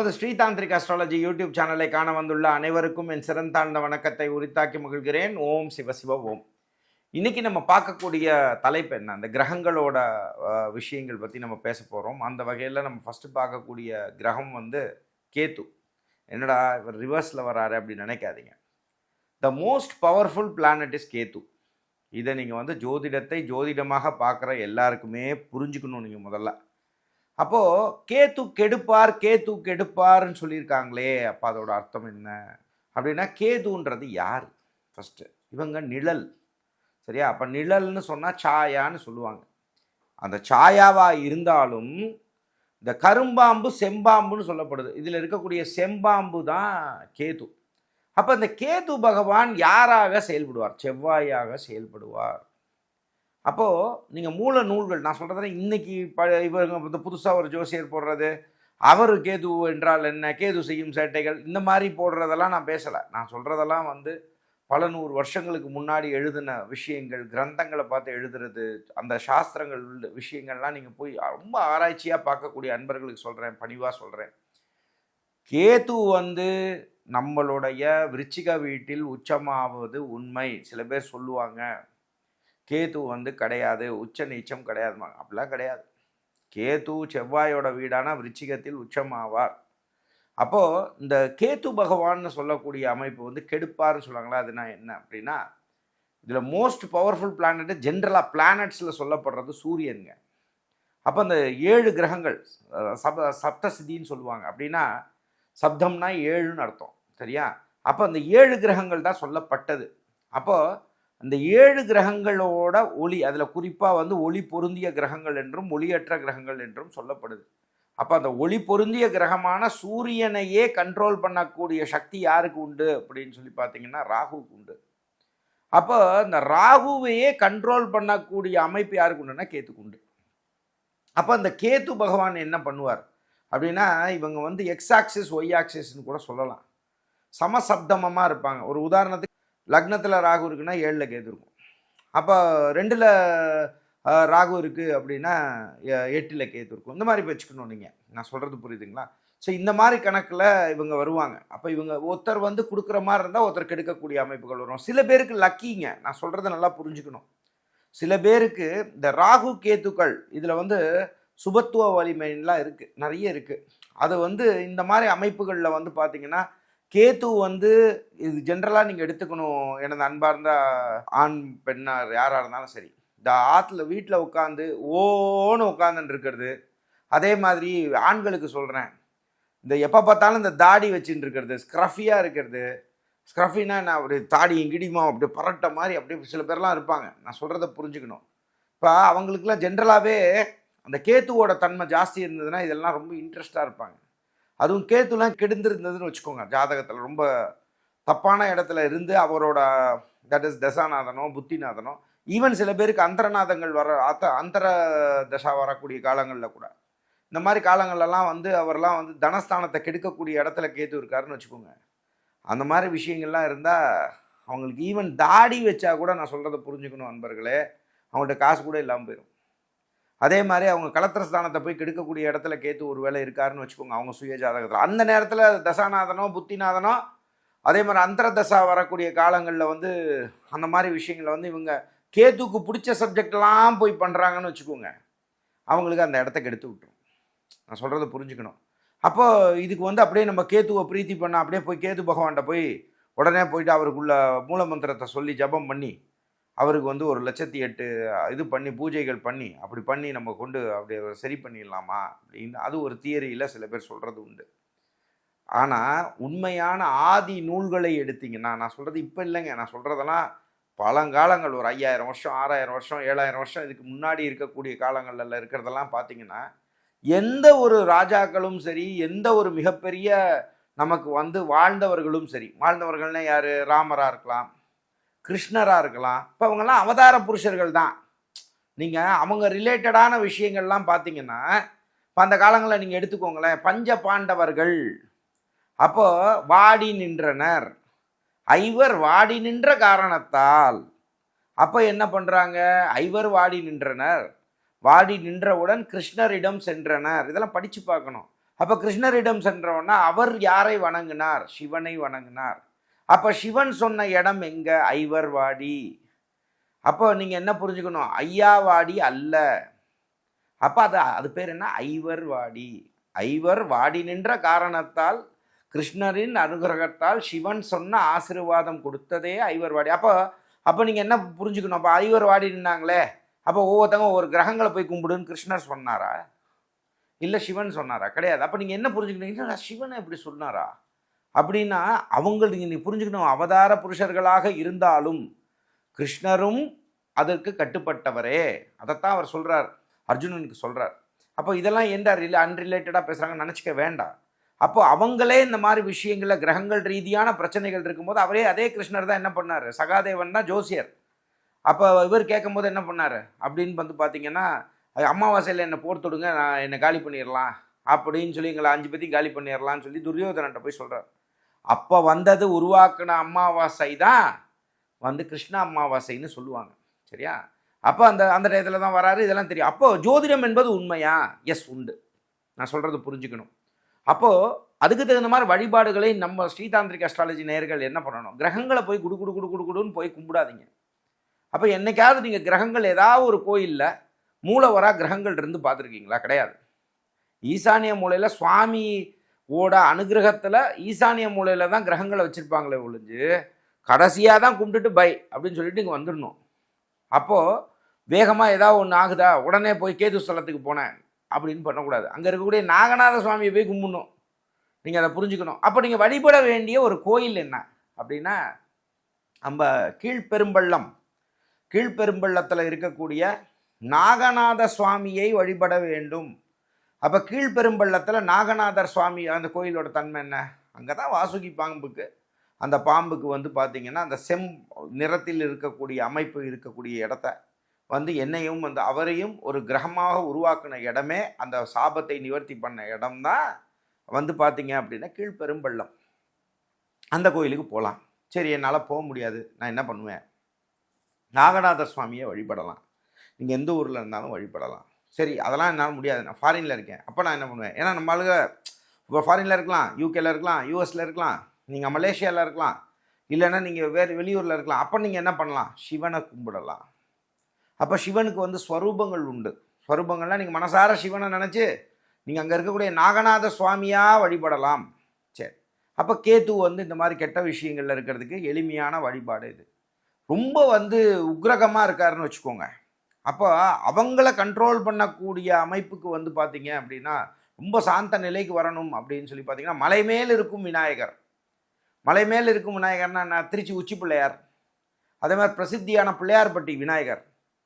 நமது Shri tantric astrology YouTube சேனலை காண வந்துள்ள அனைவருக்கும் என் சிறந்தாழ்ந்த வணக்கத்தை உரித்தாக்கி மகிழ்கிறேன். ஓம் சிவசிவ ஓம். இன்னைக்கு நம்ம பார்க்கக்கூடிய தலைப்பு என்ன? அந்த கிரகங்களோட விஷயங்கள் பற்றி நம்ம பேச போகிறோம். அந்த வகையில் நம்ம ஃபஸ்ட்டு பார்க்கக்கூடிய கிரகம் வந்து கேத்து. என்னடா இவர் ரிவர்ஸில் வராரு அப்படின்னு நினைக்காதீங்க. The most powerful planet is Ketu. இதை நீங்கள் வந்து ஜோதிடத்தை ஜோதிடமாக பார்க்குற எல்லாருக்குமே புரிஞ்சுக்கணும் நீங்கள் முதல்ல. அப்போது கேத்து கெடுப்பார்னு சொல்லியிருக்காங்களே, அப்போ அதோட அர்த்தம் என்ன அப்படின்னா, கேதுன்றது யார்? ஃபஸ்ட்டு இவங்க நிழல், சரியா? அப்போ நிழல்னு சொன்னால் சாயான்னு சொல்லுவாங்க. அந்த சாயாவாக இருந்தாலும் இந்த கரும்பாம்பு செம்பாம்புன்னு சொல்லப்படுது. இதில் இருக்கக்கூடிய செம்பாம்பு தான் கேது. அப்போ இந்த கேது பகவான் யாராக செயல்படுவார்? செவ்வாயாக செயல்படுவார். அப்போது நீங்கள் மூல நூல்கள், நான் சொல்கிறத இன்றைக்கி இவங்க இந்த புதுசாக ஒரு ஜோசியர் போடுறது, அவர் கேது என்றால் என்ன, கேது செய்யும் சேட்டைகள், இந்த மாதிரி போடுறதெல்லாம் நான் பேசலை. நான் சொல்கிறதெல்லாம் வந்து பல நூறு வருஷங்களுக்கு முன்னாடி எழுதின விஷயங்கள், கிரந்தங்களை பார்த்து எழுதுறது, அந்த சாஸ்திரங்கள் விஷயங்கள்லாம் நீங்கள் போய் ரொம்ப ஆராய்ச்சியாக பார்க்கக்கூடிய அன்பர்களுக்கு சொல்கிறேன், பணிவாக சொல்கிறேன். கேது வந்து நம்மளுடைய விருச்சிக வீட்டில் உச்சமாவது உண்மை. சில பேர் சொல்லுவாங்க கேது வந்து கிடையாது, உச்ச நீச்சம் கிடையாதுமாங்க. அப்படிலாம் கிடையாது. கேது செவ்வாயோட வீடான விருச்சிகத்தில் உச்சமாவார். அப்போது இந்த கேது பகவான்னு சொல்லக்கூடிய அமைப்பு வந்து கெடுப்பார்னு சொல்லுவாங்களா, அதுனா என்ன அப்படின்னா, இதில் மோஸ்ட் பவர்ஃபுல் பிளானட்டு ஜென்ரலாக பிளானட்ஸில் சொல்லப்படுறது சூரியனுங்க. அப்போ அந்த 7 கிரகங்கள் சப்தசிதின்னு சொல்லுவாங்க. அப்படின்னா சப்தம்னா 7ன்னு அர்த்தம், சரியா? அப்போ அந்த 7 கிரகங்கள் தான் சொல்லப்பட்டது. அப்போது அந்த 7 கிரகங்களோட ஒளி, அதில் குறிப்பாக வந்து ஒளி பொருந்திய கிரகங்கள் என்றும் ஒளியற்ற கிரகங்கள் என்றும் சொல்லப்படுது. அப்போ அந்த ஒளி பொருந்திய கிரகமான சூரியனையே கண்ட்ரோல் பண்ணக்கூடிய சக்தி யாருக்கு உண்டு அப்படின்னு சொல்லி பார்த்தீங்கன்னா ராகுவுக்கு உண்டு. அப்போ இந்த ராகுவையே கண்ட்ரோல் பண்ணக்கூடிய அமைப்பு யாருக்கு உண்டுன்னா கேத்துக்கு உண்டு. அப்போ அந்த கேத்து பகவான் என்ன பண்ணுவார் அப்படின்னா, இவங்க வந்து எக்ஸ் ஆக்சிஸ் ஒய் ஆக்சிஸ்ன்னு கூட சொல்லலாம். சமசப்தமமாக இருப்பாங்க. ஒரு உதாரணத்துக்கு லக்னத்தில் ராகு இருக்குன்னா 7ல் கேது இருக்கும். அப்போ 2ல் ராகு இருக்குது அப்படின்னா 8ல் கேது இருக்கும். இந்த மாதிரி வச்சுக்கணும் நீங்கள். நான் சொல்கிறது புரியுதுங்களா? ஸோ இந்த மாதிரி கணக்கில் இவங்க வருவாங்க. அப்போ இவங்க ஒருத்தர் வந்து கொடுக்குற மாதிரி இருந்தால் ஒருத்தர் கெடுக்கக்கூடிய அமைப்புகள் வரும். சில பேருக்கு லக்கிங்க. நான் சொல்கிறத நல்லா புரிஞ்சுக்கணும். சில பேருக்கு இந்த ராகு கேத்துக்கள் இதில் வந்து சுபத்துவ வலிமைலாம் இருக்குது, நிறைய இருக்குது. அது வந்து இந்த மாதிரி அமைப்புகளில் வந்து பார்த்திங்கன்னா கேத்து வந்து இது ஜென்ரலாக நீங்கள் எடுத்துக்கணும். எனது அன்பார்ந்த ஆண் பெண்ணார் யாராக இருந்தாலும் சரி, இந்த ஆற்றுல வீட்டில் உட்காந்து ஓன்னு உட்காந்துன்னு இருக்கிறது. அதே மாதிரி ஆண்களுக்கு சொல்கிறேன், இந்த எப்போ பார்த்தாலும் இந்த தாடி வச்சுட்டு இருக்கிறது, ஸ்க்ரஃபியாக இருக்கிறது. ஸ்க்ரஃபின்னா நான் அப்படி தாடி இங்கிடிமா அப்படி பரட்ட மாதிரி அப்படி சில பேர்லாம் இருப்பாங்க. நான் சொல்கிறத புரிஞ்சுக்கணும். இப்போ அவங்களுக்குலாம் ஜென்ரலாகவே அந்த கேத்துவோட தன்மை ஜாஸ்தி இருந்ததுன்னா இதெல்லாம் ரொம்ப இன்ட்ரெஸ்டாக இருப்பாங்க. அதுவும் கேத்துலாம் கெடுந்திருந்ததுன்னு வச்சுக்கோங்க, ஜாதகத்தில் ரொம்ப தப்பான இடத்துல இருந்து அவரோட தட் இஸ் தசாநாதனோ புத்திநாதனோ, ஈவன் சில பேருக்கு அந்தரநாதங்கள் வர அந்தர தசா வரக்கூடிய காலங்களில் கூட, இந்த மாதிரி காலங்கள்லாம் வந்து அவர்லாம் வந்து தனஸ்தானத்தை கெடுக்கக்கூடிய இடத்துல கேத்து இருக்காருன்னு வச்சுக்கோங்க. அந்த மாதிரி விஷயங்கள்லாம் இருந்தால் அவங்களுக்கு ஈவன் தாடி வச்சா கூட, நான் சொல்கிறத புரிஞ்சுக்கணும் அன்பர்களே, அவங்கள்ட்ட காசு கூட இல்லாமல் போயிடும். அதே மாதிரி அவங்க கலத்திர ஸ்தானத்தை போய் கெடுக்கக்கூடிய இடத்துல கேத்து ஒரு வேளை இருக்காருன்னு வச்சுக்கோங்க அவங்க சுய ஜாதகத்தில். அந்த நேரத்தில் தசாநாதனோ புத்திநாதனோ அதே மாதிரி அந்தர தசா வரக்கூடிய காலங்களில் வந்து அந்த மாதிரி விஷயங்களை வந்து இவங்க கேத்துக்கு பிடிச்ச சப்ஜெக்ட்லாம் போய் பண்ணுறாங்கன்னு வச்சுக்கோங்க, அவங்களுக்கு அந்த இடத்த கெடுத்து விட்டுரும். நான் சொல்கிறத புரிஞ்சுக்கணும். அப்போது இதுக்கு வந்து அப்படியே நம்ம கேத்துவை பிரீத்தி பண்ண அப்படியே போய் கேத்து பகவான்கிட்ட போய் உடனே போயிட்டு அவருக்குள்ள மூலமந்திரத்தை சொல்லி ஜபம் பண்ணி அவருக்கு வந்து 1,08,000 இது பண்ணி பூஜைகள் பண்ணி அப்படி பண்ணி நம்ம கொண்டு அப்படி சரி பண்ணிடலாமா அப்படின்னு அது ஒரு தியரியில் சில பேர் சொல்கிறது உண்டு. ஆனால் உண்மையான ஆதி நூல்களை எடுத்திங்கன்னா, நான் சொல்கிறது இப்போ இல்லைங்க, நான் சொல்கிறதெல்லாம் பழங்காலங்கள், ஒரு 5000 வருஷம் 6000 வருஷம் 7000 வருஷம் இதுக்கு முன்னாடி இருக்கக்கூடிய காலங்களில் இருக்கிறதெல்லாம் பார்த்தீங்கன்னா, எந்த ஒரு ராஜாக்களும் சரி, எந்த ஒரு மிகப்பெரிய நமக்கு வந்து வாழ்ந்தவர்களும் சரி, வாழ்ந்தவர்கள்னா யார்? ராமராக இருக்கலாம், கிருஷ்ணராக இருக்கலாம். இப்போ அவங்கெல்லாம் அவதார புருஷர்கள் தான். நீங்கள் அவங்க ரிலேட்டடான விஷயங்கள்லாம் பார்த்தீங்கன்னா, இப்போ அந்த காலங்களில் நீங்கள் எடுத்துக்கோங்களேன், பஞ்ச பாண்டவர்கள் அப்போது வாடி நின்றனர். ஐவர் வாடி நின்ற காரணத்தால் அப்போ என்ன பண்ணுறாங்க? ஐவர் வாடி நின்றனர். வாடி நின்றவுடன் கிருஷ்ணரிடம் சென்றனர். இதெல்லாம் படித்து பார்க்கணும். அப்போ கிருஷ்ணரிடம் சென்றவொன்னா அவர் யாரை வணங்கினார்? சிவனை வணங்கினார். அப்போ சிவன் சொன்ன இடம் எங்க? ஐவர்வாடி. அப்போ நீங்கள் என்ன புரிஞ்சுக்கணும்? ஐயாவாடி அல்ல. அப்போ அது பேர் என்ன? ஐவர்வாடி. ஐவர் வாடி நின்ற காரணத்தால் கிருஷ்ணரின் அனுகிரகத்தால் சிவன் சொன்ன ஆசீர்வாதம் கொடுத்ததே ஐவர்வாடி. அப்போ நீங்கள் என்ன புரிஞ்சுக்கணும்? அப்போ ஐவர்வாடி நின்னாங்களே, அப்போ ஒவ்வொருத்தவங்க ஒவ்வொரு கிரகங்களை போய் கும்பிடுன்னு கிருஷ்ணர் சொன்னாரா? இல்லை சிவன் சொன்னாரா? கிடையாது. அப்போ நீங்கள் என்ன புரிஞ்சுக்கணும்? சிவனை எப்படி சொன்னாரா அப்படின்னா, அவங்களுக்கு நீ புரிஞ்சுக்கணும், அவதார புருஷர்களாக இருந்தாலும் கிருஷ்ணரும் அதற்கு கட்டுப்பட்டவரே. அதைத்தான் அவர் சொல்கிறார், அர்ஜுனனுக்கு சொல்கிறார். அப்போ இதெல்லாம் எந்த அன்ரிலேட்டடாக பேசுகிறாங்கன்னு நினச்சிக்க வேண்டாம். அப்போ அவங்களே இந்த மாதிரி விஷயங்களில் கிரகங்கள் ரீதியான பிரச்சனைகள் இருக்கும்போது அதே கிருஷ்ணர் தான் என்ன பண்ணார்? சகாதேவன் தான் ஜோசியர். அப்போ இவர் கேட்கும்போது என்ன பண்ணார் அப்படின்னு வந்து பார்த்தீங்கன்னா, அமாவாசையில் என்னை போர்த்துடுங்க, நான் என்னை காலி பண்ணிடலாம் அப்படின்னு சொல்லி எங்களை 5 பேத்தையும் காலி பண்ணிடலான்னு சொல்லி துரியோதனன்ட்ட போய் சொல்கிறார். அப்போ வந்தது உருவாக்கின அமாவாசை தான் கிருஷ்ண அமாவாசைன்னு சொல்லுவாங்க. சரியா? அப்போ அந்த டயத்தில் தான் வராரு, இதெல்லாம் தெரியும். அப்போது ஜோதிடம் என்பது உண்மையா? எஸ், உண்டு. நான் சொல்கிறது புரிஞ்சுக்கணும். அப்போது அதுக்கு தகுந்த மாதிரி வழிபாடுகளை நம்ம ஸ்ரீதாந்திரிக் அஸ்ட்ராலஜி நேயர்கள் என்ன பண்ணணும்? கிரகங்களை போய் குடுன்னு போய் கும்பிடாதீங்க. அப்போ என்னைக்காவது நீங்கள் கிரகங்கள் ஏதாவது ஒரு கோயிலில் மூலவரா கிரகங்கள் இருந்து பார்த்துருக்கீங்களா? கிடையாது. ஈசானிய மூலையில் சுவாமியோட அனுகிரகத்தில் ஈசானிய மூலையில் தான் கிரகங்களை வச்சுருப்பாங்களே ஒழிஞ்சு கடைசியாக தான் கும்பிட்டுட்டு பை அப்படின்னு சொல்லிட்டு இங்கே வந்துடணும். அப்போது வேகமாக ஏதாவது ஒன்று ஆகுதா, உடனே போய் கேது ஸ்தலத்துக்கு போனேன் அப்படின்னு பண்ணக்கூடாது. அங்கே இருக்கக்கூடிய நாகநாத சுவாமியை போய் கும்பிடணும். நீங்கள் அதை புரிஞ்சுக்கணும். அப்போ நீங்கள் வழிபட வேண்டிய ஒரு கோயில் என்ன அப்படின்னா, நம்ம கீழ்பெரும்பள்ளத்தில் இருக்கக்கூடிய நாகநாத சுவாமியை வழிபட வேண்டும். அப்போ கீழ்பெரும்பள்ளத்தில் நாகநாதர் சுவாமி அந்த கோயிலோட தன்மை என்ன? அங்கே தான் வாசுகி பாம்புக்கு, அந்த பாம்புக்கு வந்து பார்த்திங்கன்னா அந்த நிறத்தில் இருக்கக்கூடிய அமைப்பு இருக்கக்கூடிய இடத்த என்னையும் அவரையும் ஒரு கிரகமாக உருவாக்கின இடமே, அந்த சாபத்தை நிவர்த்தி பண்ண இடம்தான் பார்த்திங்க அப்படின்னா கீழ்பெரும்பள்ளம். அந்த கோயிலுக்கு போகலாம். சரி, என்னால் போக முடியாது, நான் என்ன பண்ணுவேன்? நாகநாதர் சுவாமியை வழிபடலாம். நீங்கள் எந்த ஊரில் இருந்தாலும் வழிபடலாம். சரி, அதெல்லாம் என்னால் முடியாது, நான் ஃபாரினில் இருக்கேன். அப்போ நான் என்ன பண்ணுவேன்? ஏன்னா நம்ம ஆளுங்க இப்போ ஃபாரினில் இருக்கலாம், யூகேல இருக்கலாம், யூஎஸில் இருக்கலாம், நீங்கள் மலேசியாவில் இருக்கலாம், இல்லைன்னா நீங்கள் வேறு வெளியூரில் இருக்கலாம். அப்போ நீங்கள் என்ன பண்ணலாம்? சிவனை கும்பிடலாம். அப்போ சிவனுக்கு ஸ்வரூபங்கள் உண்டு. ஸ்வரூபங்கள்லாம் நீங்கள் மனசார சிவனை நினச்சி நீங்கள் அங்கே இருக்கக்கூடிய நாகநாத சுவாமியாக வழிபடலாம். சரி, அப்போ கேத்து இந்த மாதிரி கெட்ட விஷயங்களில் இருக்கிறதுக்கு எளிமையான வழிபாடு இது. ரொம்ப உக்ரகமாக இருக்காருன்னு வச்சுக்கோங்க. அப்போ அவங்கள கண்ட்ரோல் பண்ணக்கூடிய அமைப்புக்கு பார்த்தீங்க அப்படின்னா, ரொம்ப சாந்த நிலைக்கு வரணும் அப்படின்னு சொல்லி பார்த்தீங்கன்னா, மலை மேல் இருக்கும் விநாயகர். மலை மேல் இருக்கும் விநாயகர்னா நான் திருச்சி உச்சி பிள்ளையார், அதே மாதிரி பிரசித்தியான பிள்ளையார்பட்டி விநாயகர்.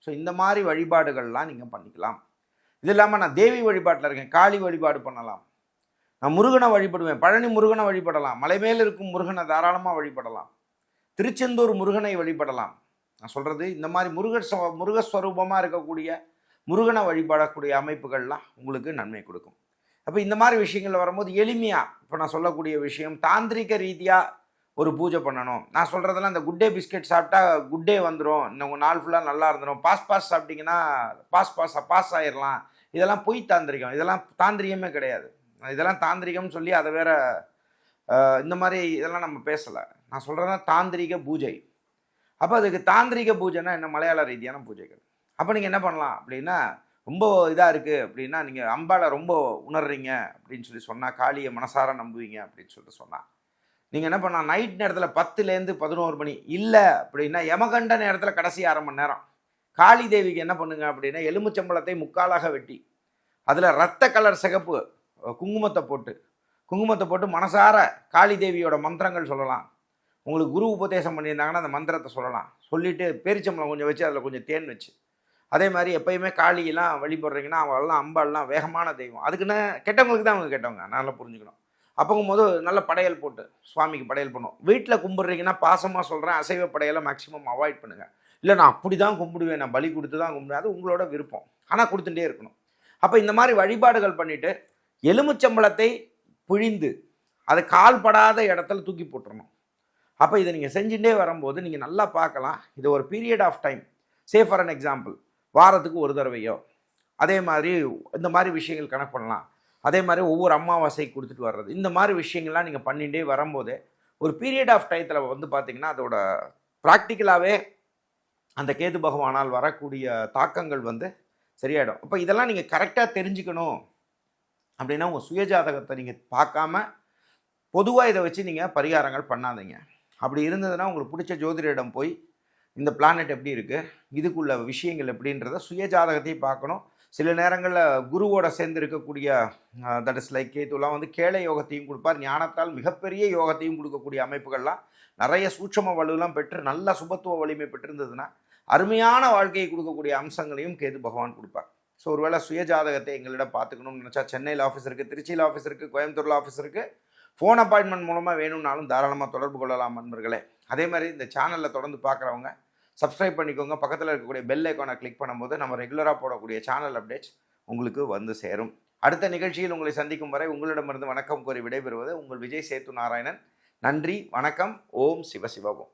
ஸோ இந்த மாதிரி வழிபாடுகள்லாம் நீங்கள் பண்ணிக்கலாம். இது இல்லாமல் நான் தேவி வழிபாட்டில் இருக்கேன், காளி வழிபாடு பண்ணலாம். நான் முருகனை வழிபடுவேன், பழனி முருகனை வழிபடலாம். மலை மேல் இருக்கும் முருகனை தாராளமாக வழிபடலாம். திருச்செந்தூர் முருகனை வழிபடலாம். நான் சொல்கிறது இந்த மாதிரி முருகஸ்வரூபமாக இருக்கக்கூடிய முருகனை வழிபடக்கூடிய அமைப்புகள்லாம் உங்களுக்கு நன்மை கொடுக்கும். அப்போ இந்த மாதிரி விஷயங்கள் வரும்போது எளிமையாக இப்போ நான் சொல்லக்கூடிய விஷயம், தாந்திரிக ரீதியாக ஒரு பூஜை பண்ணணும். நான் சொல்கிறதெல்லாம் இந்த குட் டே பிஸ்கெட் சாப்பிட்டா குட் டே வந்துடும், இன்னும் உங்கள் நாள் ஃபுல்லாக நல்லா இருந்துடும், பாஸ் சாப்பிட்டிங்கன்னா பாஸ் ஆயிடலாம். இதெல்லாம் பொய் தாந்திரிகம். இதெல்லாம் தாந்திரிகமே கிடையாது. இதெல்லாம் தாந்திரிகம்னு சொல்லி அதை வேற இந்த மாதிரி இதெல்லாம் நம்ம பேசலை. நான் சொல்கிறதா தாந்திரிக பூஜை. அப்போ அதுக்கு தாந்திரிக பூஜைன்னா என்ன? மலையாள ரீதியான பூஜைகள். அப்போ நீங்கள் என்ன பண்ணலாம் அப்படின்னா, ரொம்ப இதாக இருக்குது அப்படின்னா, நீங்கள் அம்பாவை ரொம்ப உணர்றீங்க அப்படின்னு சொல்லி சொன்னால், காளியை மனசார நம்புவீங்க அப்படின்னு சொல்லிட்டு சொன்னால், நீங்கள் என்ன பண்ணலாம்? நைட் நேரத்தில் 10லேருந்து 11 மணி, இல்லை அப்படின்னா யமகண்ட நேரத்தில் கடைசி 1/2 மணி நேரம் காளி தேவிக்கு என்ன பண்ணுங்க அப்படின்னா, எலுமிச்சம்பழத்தை முக்காலாக வெட்டி அதில் ரத்த கலர் சிகப்பு குங்குமத்தை போட்டு மனசார காளி தேவியோட மந்திரங்கள் சொல்லலாம். உங்களுக்கு குரு உபதேசம் பண்ணியிருந்தாங்கன்னா அந்த மந்திரத்தை சொல்லலாம். சொல்லிவிட்டு பேரிச்சம்பளம் கொஞ்சம் வச்சு அதில் கொஞ்சம் தேன் வச்சு, அதே மாதிரி எப்பயுமே காளியெல்லாம் வழிபடுறீங்கன்னா அவங்களாம் அம்பாள்லாம் வேகமான தெய்வம். அதுக்குன்னு கெட்டவங்களுக்கு தான் அவங்க கெட்டவங்க, நல்லா புரிஞ்சுக்கணும். அப்போங்கும் போது நல்ல படையல் போட்டு சுவாமிக்கு படையல் பண்ணுவோம். வீட்டில் கும்பிட்றீங்கன்னா பாசமாக சொல்கிறேன், அசைவ படையலை மேக்ஸிமம் அவாய்ட் பண்ணுங்கள். இல்லை நான் அப்படி தான் கும்பிடுவேன், நான் பலி கொடுத்து தான் கும்பிடுவேன், அது உங்களோட விருப்பம். ஆனால் கொடுத்துட்டே இருக்கணும். அப்போ இந்த மாதிரி வழிபாடுகள் பண்ணிவிட்டு எலுமிச்சம்பழத்தை பிழிந்து அதை கால்படாத இடத்துல தூக்கி போட்டுறணும். அப்போ இதை நீங்கள் செஞ்சுட்டே வரும்போது நீங்கள் நல்லா பார்க்கலாம். இது ஒரு period of time. Say for an example, வாரத்துக்கு ஒரு தடவையோ அதே மாதிரி இந்த மாதிரி விஷயங்கள் கணக்கு பண்ணலாம். அதே மாதிரி ஒவ்வொரு அமாவாசை கொடுத்துட்டு வர்றது, இந்த மாதிரி விஷயங்கள்லாம் நீங்கள் பண்ணிகிட்டே வரும்போதே ஒரு பீரியட் ஆஃப் டயத்தில் வந்து பார்த்தீங்கன்னா அதோட ப்ராக்டிக்கலாகவே அந்த கேது பகவானால் வரக்கூடிய தாக்கங்கள் வந்து சரியாயிடும். அப்போ இதெல்லாம் நீங்கள் கரெக்டாக தெரிஞ்சுக்கணும் அப்படின்னா உங்கள் சுயஜாதகத்தை நீங்கள் பார்க்காம பொதுவாக இதை வச்சு நீங்கள் பரிகாரங்கள் பண்ணாதீங்க. அப்படி இருந்ததுன்னா உங்களுக்கு பிடிச்ச ஜோதிடரிடம் போய் இந்த பிளானட் எப்படி இருக்குது, இதுக்குள்ள விஷயங்கள் எப்படின்றத சுயஜாதகத்தையும் பார்க்கணும். சில நேரங்களில் குருவோட சேர்ந்து இருக்கக்கூடிய தட் இஸ் லைக் கேதுலாம் வந்து கேளை யோகத்தையும் கொடுப்பார். ஞானத்தால் மிகப்பெரிய யோகத்தையும் கொடுக்கக்கூடிய அமைப்புகள்லாம் நிறைய சூட்சம வலுவெல்லாம் பெற்று நல்ல சுபத்துவ வலிமை பெற்றிருந்ததுன்னா அருமையான வாழ்க்கையை கொடுக்கக்கூடிய அம்சங்களையும் கேது பகவான் கொடுப்பார். ஸோ ஒருவேளை சுயஜாதகத்தை எங்களிடம் பார்த்துக்கணும்னு நினச்சா சென்னையில் ஆஃபீஸ் இருக்குது, திருச்சியில் ஆஃபீஸ் இருக்குது, கோயம்புத்தூரில் ஆஃபீஸ் இருக்குது. ஃபோன் அப்பாயின்மெண்ட் மூலமாக வேணும்னாலும் தாராளமாக தொடர்பு கொள்ளலாம் நண்பர்களே. அதே மாதிரி இந்த சேனலில் தொடர்ந்து பார்க்குறவங்க சப்ஸ்கிரைப் பண்ணிக்கோங்க. பக்கத்தில் இருக்கக்கூடிய பெல் ஐக்கானை கிளிக் பண்ணும்போது நம்ம ரெகுலராக போடக்கூடிய சேனல் அப்டேட்ஸ் உங்களுக்கு வந்து சேரும். அடுத்த நிகழ்ச்சியில் உங்களை சந்திக்கும் வரை உங்களிடமிருந்து வணக்கம் கூறி விடைபெறுவது உங்கள் விஜய் சேத்து நாராயணன். நன்றி, வணக்கம். ஓம் சிவசிவம்.